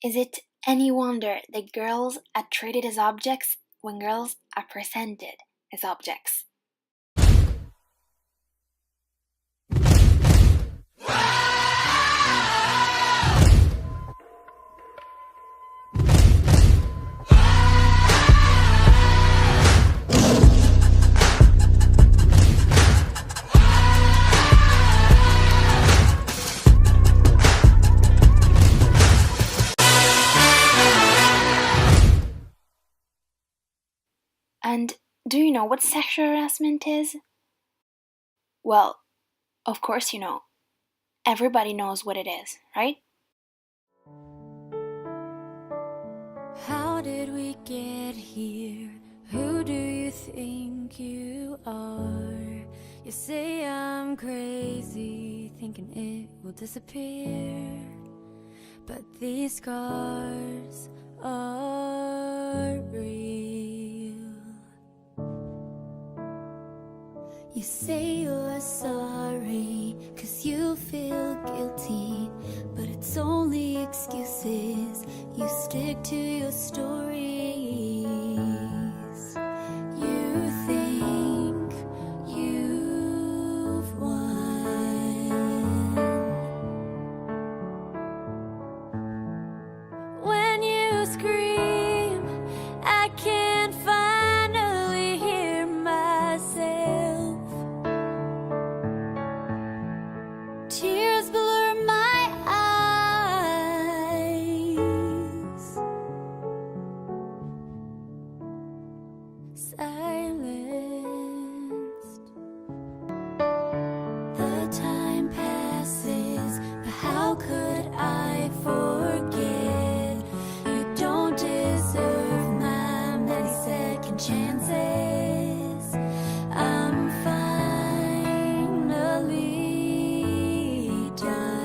Is it any wonder that girls are treated as objects when girls are presented as objects? And do you know what sexual harassment is? Well, of course you know. Everybody knows what it is, right? How did we get here? Who do you think you are? You say I'm crazy, thinking it will disappear. But these scars are real. You say you're sorry, 'cause you feel guilty, but it's only excuses. You stick to your stories. You think you've won. When you scream, I can finally hear myself. Tears blur my eyes. Silenced. The time passes, but how could I forget? You don't deserve my many second chances. I'm finally done.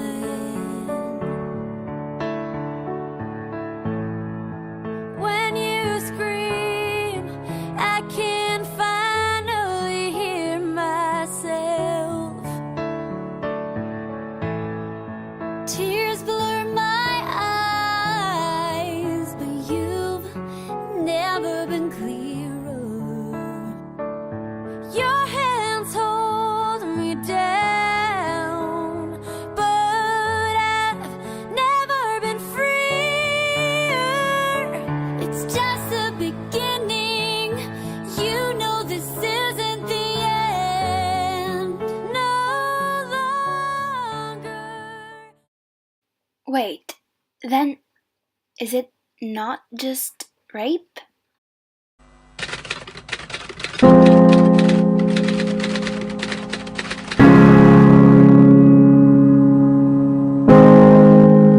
When you scream, I can finally hear myself. Tears blur my eyes, but you've never been clearer. Your hands hold me down, but I've never been freer. It's just the beginning. You know this isn't the end. No longer. Wait, then is it not just rape?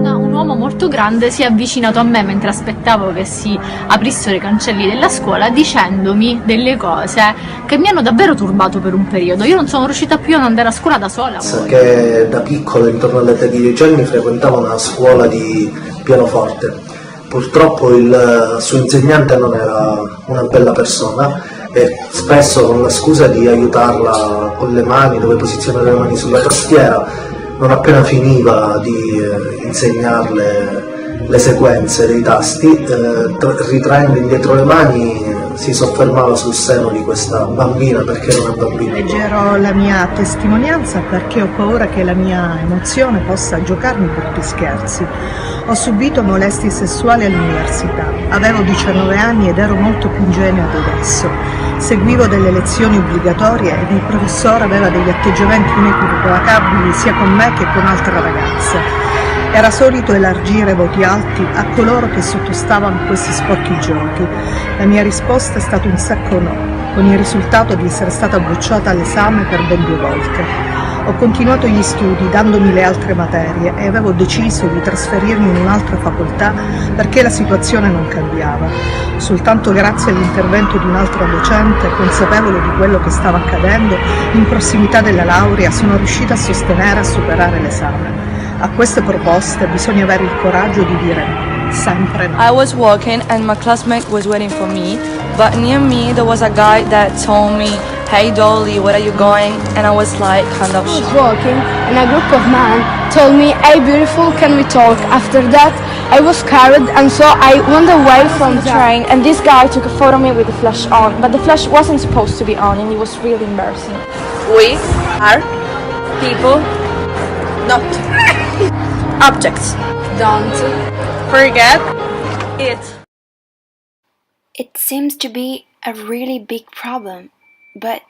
Un uomo molto grande si è avvicinato a me mentre aspettavo che si aprissero i cancelli della scuola, dicendomi delle cose che mi hanno davvero turbato per un periodo. Io non sono riuscita più ad andare a scuola da sola. Che da piccolo, intorno all'età di 10 anni, frequentava una scuola di pianoforte. Purtroppo il suo insegnante non era una bella persona e spesso, con la scusa di aiutarla con le mani, dove posizionare le mani sulla tastiera, non appena finiva di insegnarle le sequenze dei tasti, ritraendo indietro le mani, si soffermava sul seno di questa bambina perché era una bambina. Leggerò la mia testimonianza perché ho paura che la mia emozione possa giocarmi brutti scherzi. Ho subito molestie sessuali all'università, avevo 19 anni ed ero molto più ingenua di adesso. Seguivo delle lezioni obbligatorie ed il professore aveva degli atteggiamenti inequivocabili sia con me che con altre ragazze. Era solito elargire voti alti a coloro che sottostavano a questi sporchi giochi. La mia risposta è stata un secco no, con il risultato di essere stata bocciata all'esame per ben 2 volte. Ho continuato gli studi dandomi le altre materie e avevo deciso di trasferirmi in un'altra facoltà perché la situazione non cambiava. Soltanto grazie all'intervento di un'altra docente, consapevole di quello che stava accadendo, in prossimità della laurea sono riuscita a sostenere e superare l'esame. A queste proposte bisogna avere il coraggio di dire no, sempre no. I was walking and my classmate was waiting for me, but near me there was a guy that told me, "Hey Dolly, where are you going?" And I was like kind of shocked. Walking, and a group of men told me, "Hey beautiful, can we talk?" After that I was scared, and so I went away from the train, and this guy took a photo of me with the flash on, but the flash wasn't supposed to be on, and it was really embarrassing. We are people, not objects. Don't Forget it. It seems to be a really big problem, but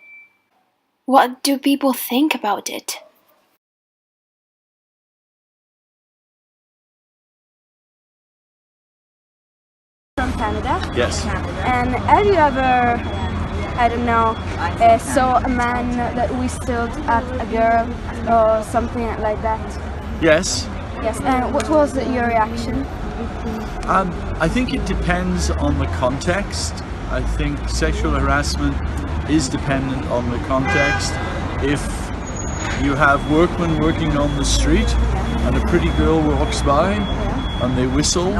what do people think about it? from Canada. Yes. And have you ever, I don't know, saw a man that whistled at a girl or something like that? Yes. Yes. And what was your reaction? I think it depends on the context. I think sexual harassment is dependent on the context. If you have workmen working on the street and a pretty girl walks by and they whistle,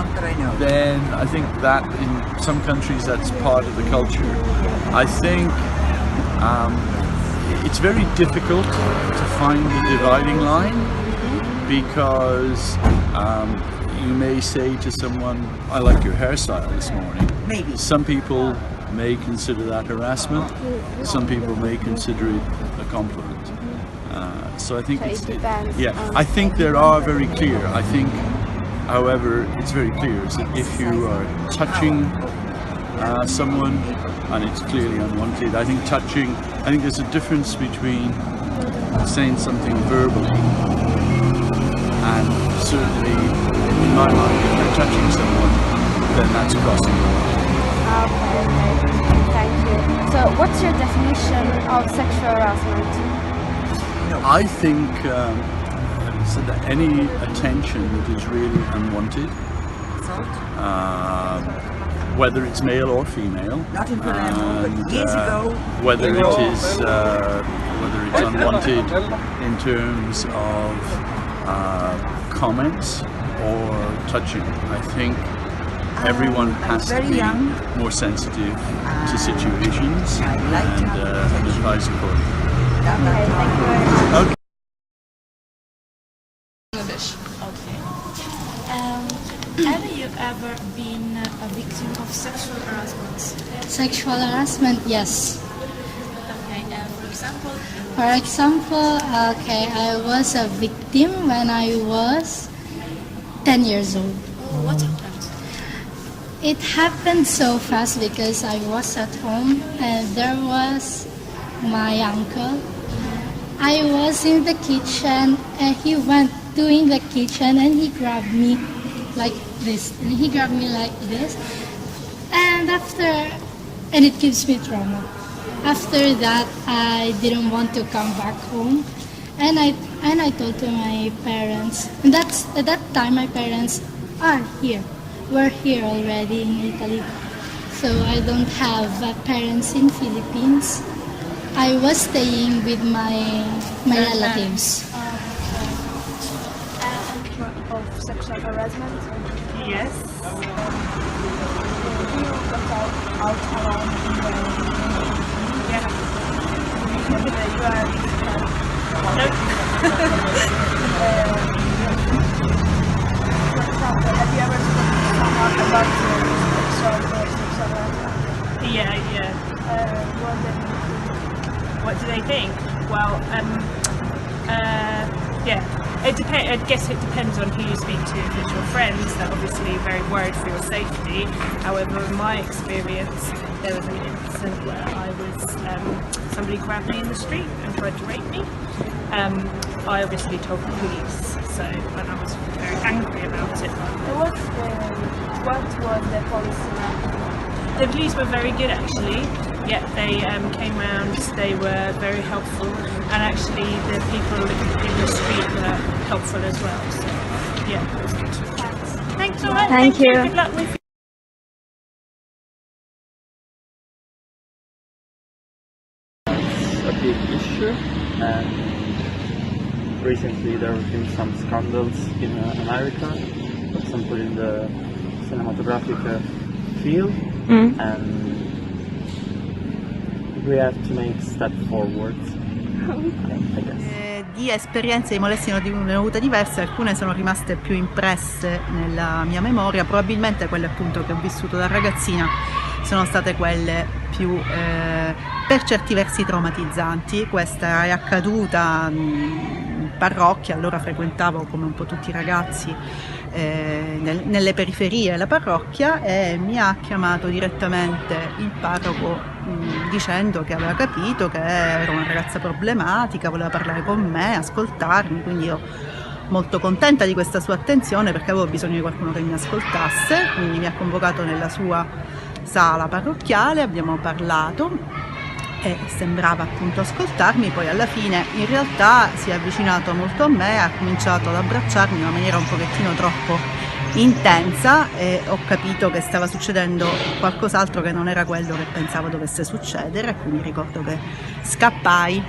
then I think that in some countries that's part of the culture. I think it's very difficult to find the dividing line because you may say to someone, "I like your hairstyle this morning." Maybe. Some people may consider that harassment. Some people may consider it a compliment. So I think I think there are very clear. I think, however, it's very clear is that if you are touching someone and it's clearly unwanted, I think there's a difference between saying something verbally and certainly in my mind, if you're touching someone, then that's crossing the line. Okay, thank you. So what's your definition of sexual harassment? I think so that any attention that is really unwanted, whether it's male or female, and whether it's unwanted in terms of comments or touching. I think everyone has to be more sensitive to situations and advise accordingly. Okay, thank you very much. Okay. Have you ever been a victim of sexual harassment? Sexual harassment, yes. Okay, for example? For example, okay, I was a victim when I was 10 years old. What happened? It happened so fast because I was at home and there was my uncle. I was in the kitchen and he went in the kitchen and he grabbed me like this. And he grabbed me like this. And it gives me trauma. After that, I didn't want to come back home. And I told to my parents. And at that time, my parents are here. We're here already in Italy. So I don't have parents in Philippines. I was staying with my relatives. Of sexual harassment? Yes. Do you go out alone in the Yeah. you are No. for example, have you ever spoken to someone about sexual harassment? Yeah. What do they think? Well, yeah. It depends. I guess it depends on who you speak to. If it's your friends, they're obviously very worried for your safety. However, in my experience, there was an incident where somebody grabbed me in the street and tried to rape me. I obviously told the police, and I was very angry about it. What was the police? The police were very good actually. Yeah, they came round, they were very helpful, and actually the people in the street were helpful as well. So yeah, it was good. Thanks, all right. Thank you. Good luck with a big issue, and recently there have been some scandals in America, for example in the cinematographic field, and we have to make step forwards. I guess. Di esperienze di molestie ne ho avute diverse, alcune sono rimaste più impresse nella mia memoria, probabilmente quelle appunto che ho vissuto da ragazzina sono state quelle più per certi versi traumatizzanti. Questa è accaduta in parrocchia, allora frequentavo come un po' tutti i ragazzi nelle periferie della parrocchia, e mi ha chiamato direttamente il parroco dicendo che aveva capito che ero una ragazza problematica, voleva parlare con me, ascoltarmi, quindi io molto contenta di questa sua attenzione perché avevo bisogno di qualcuno che mi ascoltasse, quindi mi ha convocato nella sua sala parrocchiale, abbiamo parlato e sembrava appunto ascoltarmi. Poi alla fine in realtà si è avvicinato molto a me, ha cominciato ad abbracciarmi in una maniera un pochettino troppo intensa e ho capito che stava succedendo qualcos'altro che non era quello che pensavo dovesse succedere, e quindi ricordo che scappai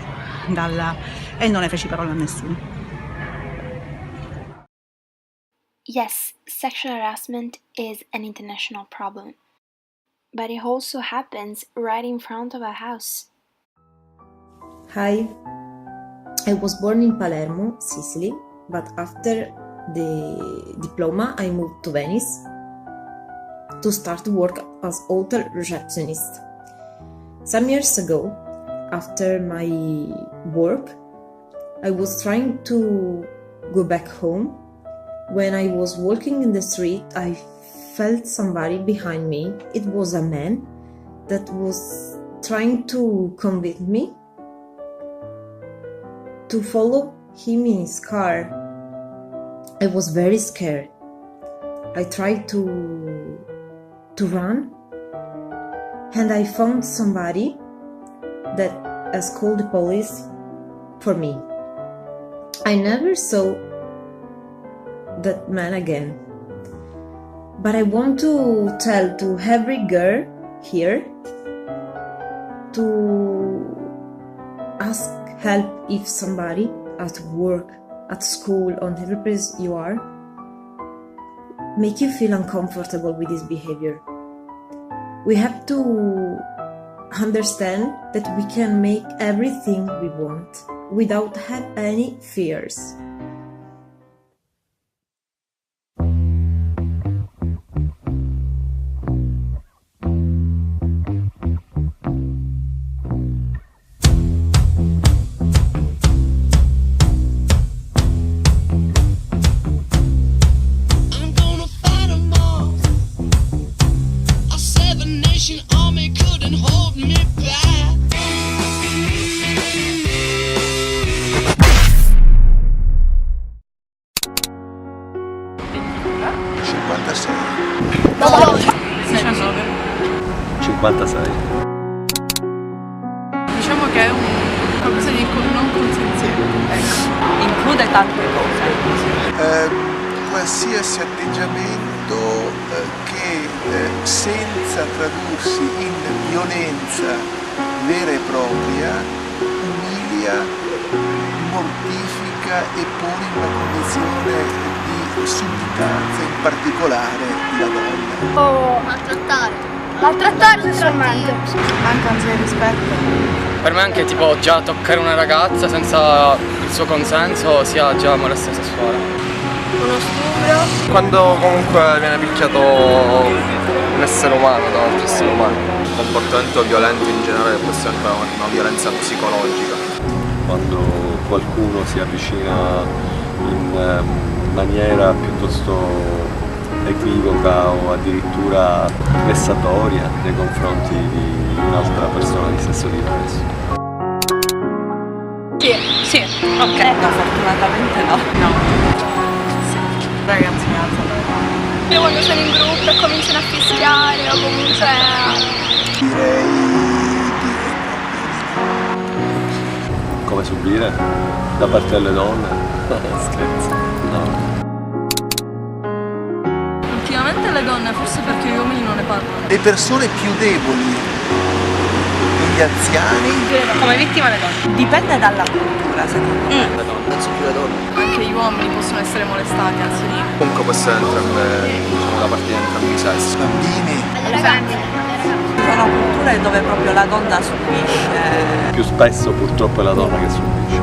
e non ne feci parola a nessuno. Yes, sexual harassment is an international problem, but it also happens right in front of our house. Hi, I was born in Palermo, Sicily, but after the diploma I moved to Venice to start work as hotel receptionist. Some years ago, after my work, I was trying to go back home. When I was walking in the street, I felt somebody behind me. It was a man that was trying to convince me to follow him in his car. I was very scared. I tried to run, and I found somebody that has called the police for me. I never saw that man again. But I want to tell to every girl here to ask help if somebody at work, at school, on every place you are, make you feel uncomfortable with this behavior. We have to understand that we can make everything we want without have any fears. Diciamo che è qualcosa di non consenziente, ecco. Include tante cose. Qualsiasi atteggiamento che senza tradursi in violenza vera e propria umilia, mortifica e pone in una condizione di sudditanza, in particolare la donna. O maltrattare sessualmente. Mancanza di rispetto. Per me anche tipo già toccare una ragazza senza il suo consenso sia già molestia sessuale. Uno stupro. Quando comunque viene picchiato un essere umano da un altro essere umano. Un comportamento violento in generale può essere anche una violenza psicologica. Quando qualcuno si avvicina in maniera piuttosto equivoca o addirittura vessatoria nei confronti di un'altra persona di sesso diverso. Sì, ok. No, fortunatamente no. No. Sì. Ragazzi mi alzano. Io quando sono in gruppo e cominciano a fischiare o comunque... Come subire? Da parte delle donne? Scherzo. No. Ultimamente le donne, forse perché gli uomini non ne parlano. Le persone più deboli, gli anziani. Come vittima le donne. Dipende dalla cultura, secondo me. Le donne, penso più le donne. Anche gli uomini possono essere molestati, anzi di... Comunque può essere entrambe, diciamo, da parte di entrambi i sessi. Bambini. Le ragazze. Sono culture dove proprio la donna subisce. Più spesso purtroppo è la donna che subisce.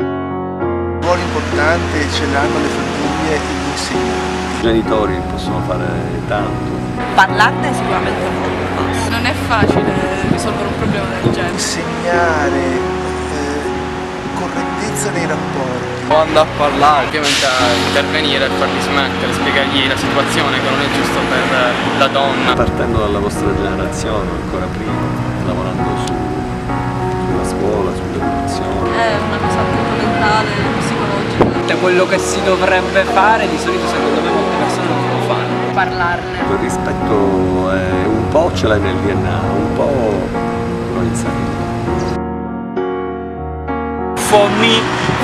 Un ruolo importante ce l'hanno le famiglie e gli insegnanti. I genitori possono fare tanto. Parlarne è sicuramente molto basso. Non è facile risolvere un problema del genere. Insegnare correttezza nei rapporti. Quando a parlare, ovviamente a intervenire e farli smettere, spiegargli la situazione che non è giusto per la donna. Partendo dalla vostra generazione, ancora prima, lavorando sulla scuola, sull'educazione. È una cosa fondamentale, psicologica. Quello che si dovrebbe fare, di solito secondo me molte persone non lo fanno. Parlarne. Il rispetto è un po' ce l'hai nel DNA, un po' lo insegni. For me,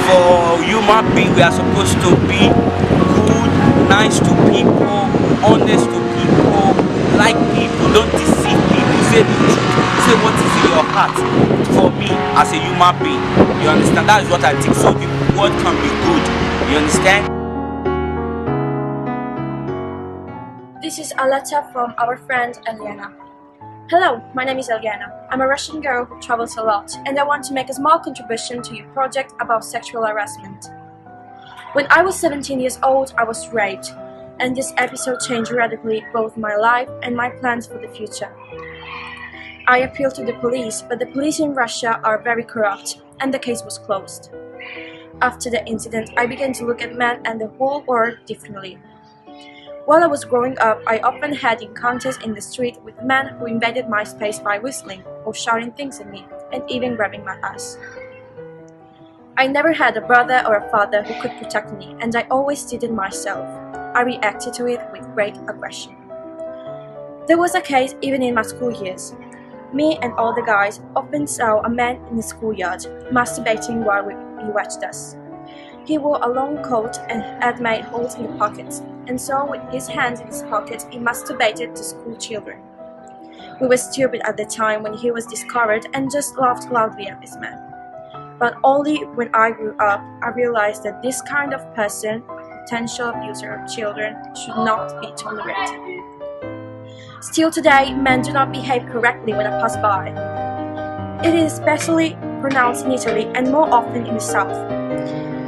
for human being, we are supposed to be good, nice to people, honest to people, like people, don't deceive people, say the truth, say what is in your heart. For me, as a human being, you understand? That is what I think. So the world can be good. You understand? This is a letter from our friend Eliana. Hello, my name is Eliana. I'm a Russian girl who travels a lot, and I want to make a small contribution to your project about sexual harassment. When I was 17 years old, I was raped, and this episode changed radically both my life and my plans for the future. I appealed to the police, but the police in Russia are very corrupt, and the case was closed. After the incident, I began to look at men and the whole world differently. While I was growing up, I often had encounters in the street with men who invaded my space by whistling or shouting things at me, and even grabbing my ass. I never had a brother or a father who could protect me, and I always did it myself. I reacted to it with great aggression. There was a case even in my school years. Me and all the guys often saw a man in the schoolyard masturbating while he watched us. He wore a long coat and had made holes in the pockets, and so with his hands in his pockets he masturbated to school children. We were stupid at the time when he was discovered and just laughed loudly at this man. But only when I grew up, I realized that this kind of person, a potential abuser of children, should not be tolerated. Still today, men do not behave correctly when I pass by. It is especially pronounced in Italy and more often in the south.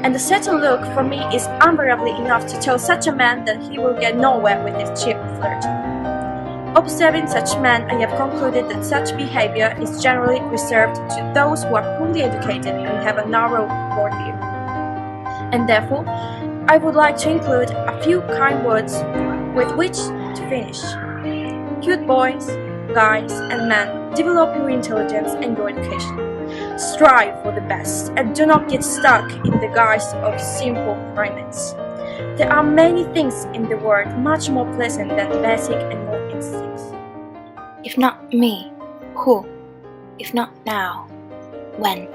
And a certain look for me is unbearably enough to tell such a man that he will get nowhere with his cheap flirt. Observing such men, I have concluded that such behavior is generally reserved to those who are poorly educated and have a narrow worldview. And therefore, I would like to include a few kind words with which to finish. Cute boys, guys, and men, develop your intelligence and your education. Strive for the best and do not get stuck in the guise of simple primates. There are many things in the world much more pleasant than basic and more instincts. If not me, who? If not now, when?